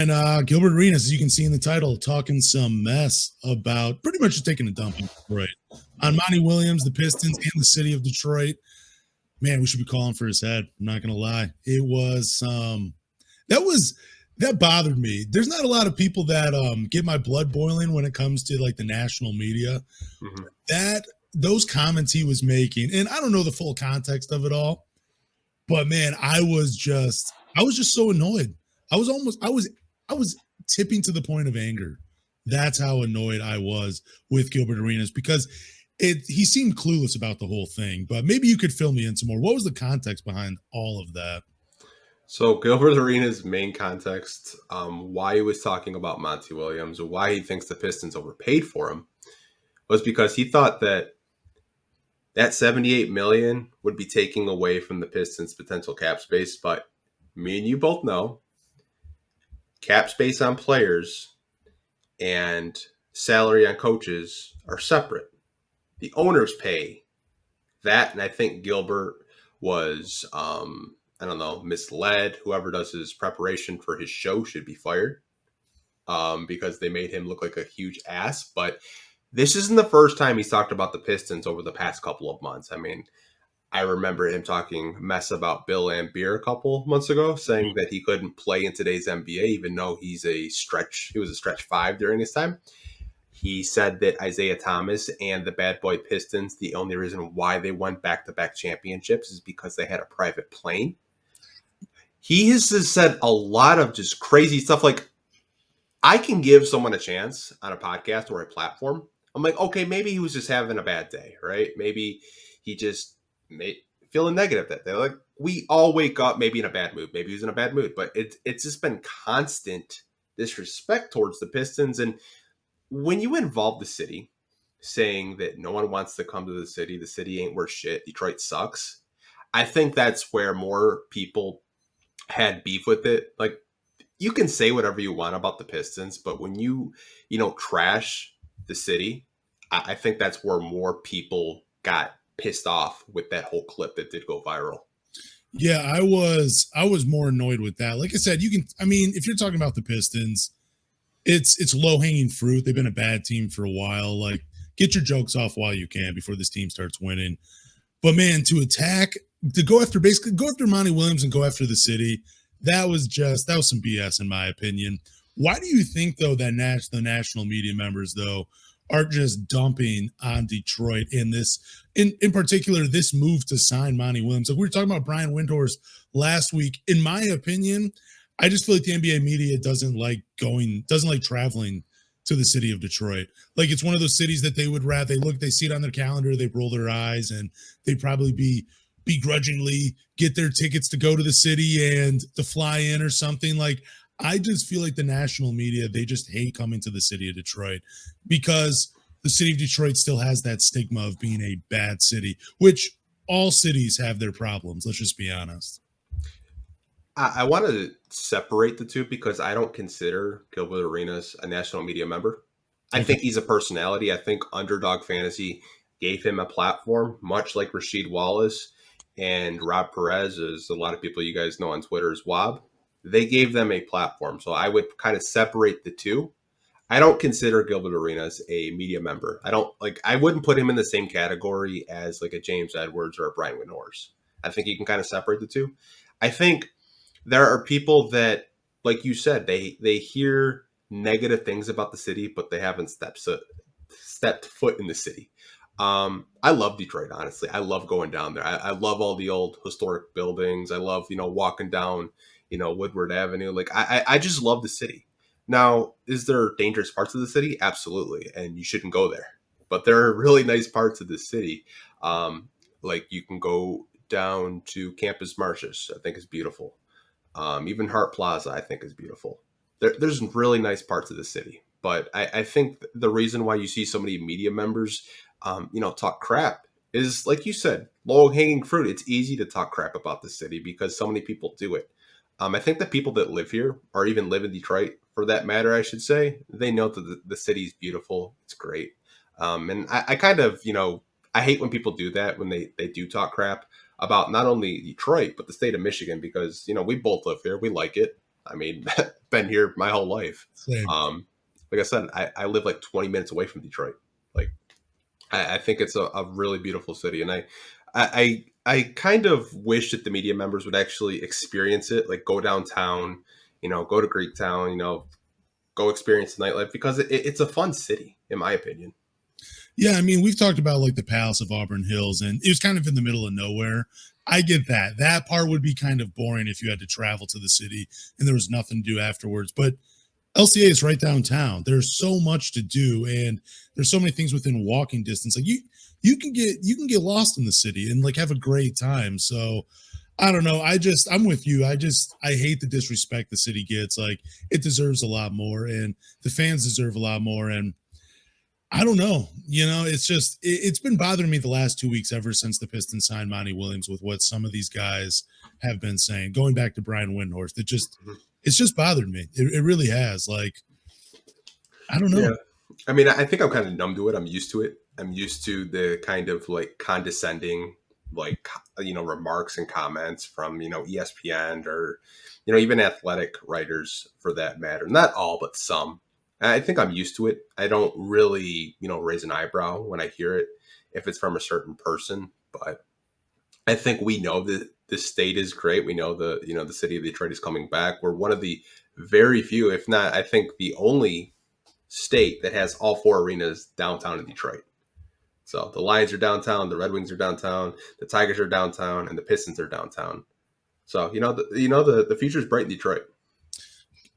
And Gilbert Arenas, as you can see in the title, talking some mess about pretty much just taking a dump in Detroit on Monty Williams, the Pistons, and the city of Detroit. Man, we should be calling for his head. I'm not gonna lie. It was that bothered me. There's not a lot of people that get my blood boiling when it comes to like the national media. Mm-hmm. That those comments he was making, and I don't know the full context of it all, but man, I was just so annoyed. I was tipping to the point of anger. That's how annoyed I was with Gilbert Arenas because he seemed clueless about the whole thing. But maybe you could fill me in some more. What was the context behind all of that? So Gilbert Arenas' main context, why he was talking about Monty Williams, or why he thinks the Pistons overpaid for him, was because he thought that $78 million would be taking away from the Pistons' potential cap space. But me and you both know cap space on players and salary on coaches are separate. The owners pay that, and I think Gilbert was, misled. Whoever does his preparation for his show should be fired because they made him look like a huge ass. But this isn't the first time he's talked about the Pistons over the past couple of months. I mean, I remember him talking mess about Bill Laimbeer a couple months ago, saying that he couldn't play in today's NBA, even though he was a stretch five during his time. He said that Isaiah Thomas and the Bad Boy Pistons, the only reason why they won back-to-back championships is because they had a private plane. He has just said a lot of just crazy stuff. Like, I can give someone a chance on a podcast or a platform. I'm like, okay, maybe he was just having a bad day, right? Maybe he just feeling negative that day. Like, we all wake up maybe in a bad mood. Maybe he's in a bad mood. But it's just been constant disrespect towards the Pistons. And when you involve the city saying that no one wants to come to the city ain't worth shit, Detroit sucks, I think that's where more people had beef with it. Like, you can say whatever you want about the Pistons, but when you trash the city, I think that's where more people got pissed off with that whole clip that did go viral. Yeah, I was more annoyed with that. Like I said, if you're talking about the Pistons, it's low-hanging fruit. They've been a bad team for a while. Like, get your jokes off while you can before this team starts winning. But man, to go after Monty Williams and go after the city, that was some BS in my opinion. Why do you think though that the national media members though are just dumping on Detroit in particular this move to sign Monty Williams? Like we were talking about Brian Windhorst last week. In my opinion, I just feel like the NBA media doesn't like traveling to the city of Detroit. Like, it's one of those cities that they see it on their calendar, they roll their eyes, and they probably begrudgingly get their tickets to go to the city and to fly in or something. Like, I just feel like the national media, they just hate coming to the city of Detroit because the city of Detroit still has that stigma of being a bad city, which all cities have their problems. Let's just be honest. I want to separate the two because I don't consider Gilbert Arenas a national media member. I think he's a personality. I think Underdog Fantasy gave him a platform, much like Rasheed Wallace and Rob Perez, as a lot of people you guys know on Twitter as Wob. They gave them a platform. So I would kind of separate the two. I don't consider Gilbert Arenas a media member. I wouldn't put him in the same category as like a James Edwards or a Brian Windhorst. I think you can kind of separate the two. I think there are people that, like you said, they hear negative things about the city, but they haven't stepped foot in the city. I love Detroit, honestly. I love going down there. I love all the old historic buildings. I love, walking down, Woodward Avenue. Like, I just love the city. Now, is there dangerous parts of the city? Absolutely. And you shouldn't go there. But there are really nice parts of the city. Like, you can go down to Campus Martius, I think is beautiful. Even Hart Plaza, I think, is beautiful. There's really nice parts of the city. But I think the reason why you see so many media members, talk crap is, like you said, low-hanging fruit. It's easy to talk crap about the city because so many people do it. I think the people that live here, or even live in Detroit, for that matter, I should say, they know that the city is beautiful. It's great. And I kind of, I hate when people do that, when they do talk crap about not only Detroit, but the state of Michigan, because, we both live here. We like it. I mean, been here my whole life. Same. Like I said, I live like 20 minutes away from Detroit. Like, I think it's a really beautiful city, and I kind of wish that the media members would actually experience it, like go downtown, go to Greektown, go experience the nightlife, because it's a fun city, in my opinion. Yeah, I mean, we've talked about like the Palace of Auburn Hills, and it was kind of in the middle of nowhere. I get that. That part would be kind of boring if you had to travel to the city and there was nothing to do afterwards. But LCA is right downtown. There's so much to do, and there's so many things within walking distance. Like you can get lost in the city and like have a great time. So I don't know. I'm with you. I hate the disrespect the city gets. Like, it deserves a lot more, and the fans deserve a lot more. And I don't know. It's been bothering me the last 2 weeks ever since the Pistons signed Monty Williams with what some of these guys have been saying. Going back to Brian Windhorst, it's just bothered me. It really has. Like, I don't know. Yeah. I mean, I think I'm kind of numb to it. I'm used to it. I'm used to the kind of like condescending, like, remarks and comments from, ESPN or, even athletic writers for that matter. Not all, but some. I think I'm used to it. I don't really, raise an eyebrow when I hear it if it's from a certain person. But I think we know that the state is great. We know the city of Detroit is coming back. We're one of the very few, if not, I think the only state that has all 4 arenas downtown in Detroit. So the Lions are downtown, the Red Wings are downtown, the Tigers are downtown, and the Pistons are downtown. So the future is bright in Detroit.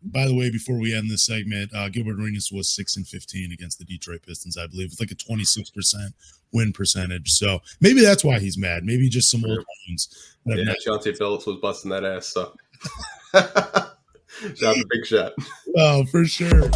By the way, before we end this segment, Gilbert Arenas was 6-15 against the Detroit Pistons, I believe, with like a 26% win percentage. So maybe that's why he's mad. Maybe just some old wounds. Yeah, Chauncey Phillips was busting that ass. So shout out to Big Shot. Oh, for sure.